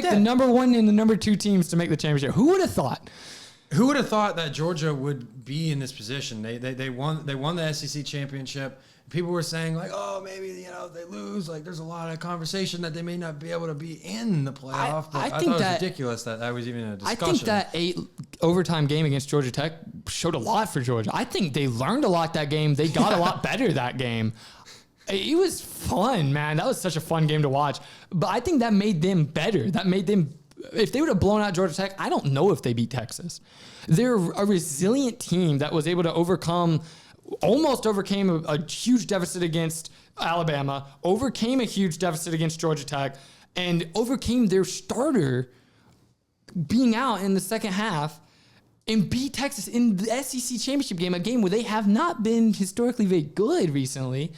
the number 1 and the number 2 teams to make the championship. Who would have thought? Who would have thought that Georgia would be in this position? They won the SEC championship. People were saying like, oh, maybe if they lose. Like, there's a lot of conversation that they may not be able to be in the playoff. But I thought it was ridiculous that was even a discussion. I think that 8 overtime game against Georgia Tech showed a lot for Georgia. I think they learned a lot that game. They got a lot better that game. It was fun, man. That was such a fun game to watch. But I think that made them better. That made them. If they would have blown out Georgia Tech, I don't know if they beat Texas. They're a resilient team that was able to almost overcame a huge deficit against Alabama, overcame a huge deficit against Georgia Tech, and overcame their starter being out in the second half and beat Texas in the SEC championship game, a game where they have not been historically very good recently.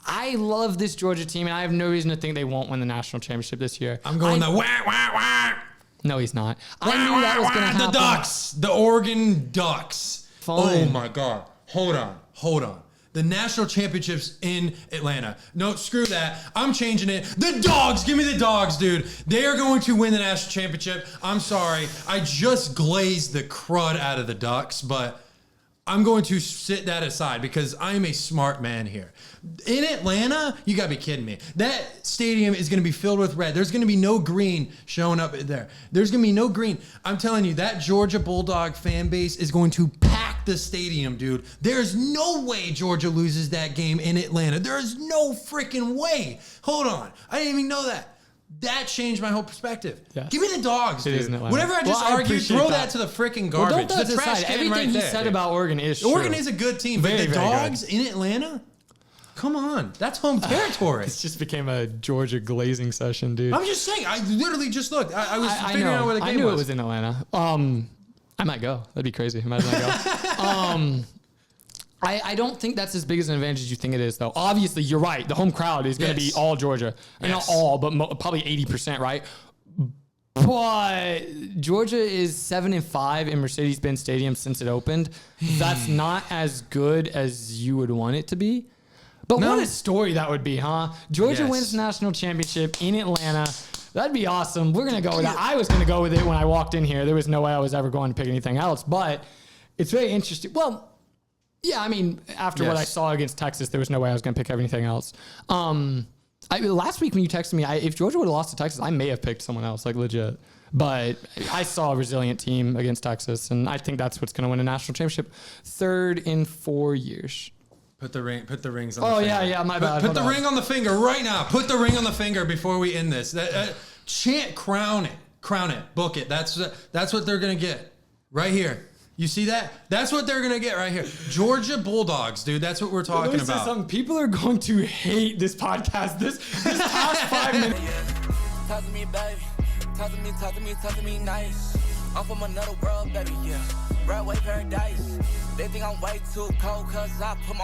I love this Georgia team, and I have no reason to think they won't win the national championship this year. I'm going the whack, whack, whack. No, he's not. I knew that was going to happen. The Ducks. The Oregon Ducks. Oh, my God. Hold on. The national championships in Atlanta. No, screw that. I'm changing it. The Dogs. Give me the Dogs, dude. They are going to win the national championship. I'm sorry. I just glazed the crud out of the Ducks, but I'm going to sit that aside because I am a smart man here. In Atlanta, you got to be kidding me. That stadium is going to be filled with red. There's going to be no green showing up there. There's going to be no green. I'm telling you, that Georgia Bulldog fan base is going to pack the stadium, dude. There's no way Georgia loses that game in Atlanta. There is no freaking way. Hold on. I didn't even know that. That changed my whole perspective. Yes. Give me the Dogs, dude. Whatever I just argued, throw that to the freaking garbage. Well, the trash can everything right he there, said dude. about Oregon is true. Oregon is a good team, but the Dogs in Atlanta? Come on. That's home territory. This just became a Georgia glazing session, dude. I'm just saying. I literally just looked. I was figuring out where the game was. I knew it was in Atlanta. I might go. That'd be crazy. Imagine I go. I don't think that's as big as an advantage as you think it is, though. Obviously, you're right. The home crowd is going to be all Georgia. Not all, but probably 80%, right? But Georgia is 7-5 in Mercedes-Benz Stadium since it opened. That's not as good as you would want it to be. But what a story that would be, huh? Georgia wins national championship in Atlanta. That'd be awesome. We're going to go with that. I was going to go with it when I walked in here. There was no way I was ever going to pick anything else. But it's very interesting. Well, yeah, I mean, after what I saw against Texas, there was no way I was going to pick anything else. Last week when you texted me, if Georgia would have lost to Texas, I may have picked someone else, like legit. But I saw a resilient team against Texas, and I think that's what's going to win a national championship. 3rd in 4 years. Put the rings on the finger. Oh, yeah, my bad. Put the ring on the finger right now. Put the ring on the finger before we end this. Chant, crown it, book it. That's what they're going to get right here. You see that? That's what they're going to get right here. Georgia Bulldogs, dude. That's what we're talking about. Something. People are going to hate this podcast. This past 5 minutes. Talk to me, baby. Talk to me nice. I'm from another world, baby, yeah. Right way paradise. They think I'm way too cold, cause I put my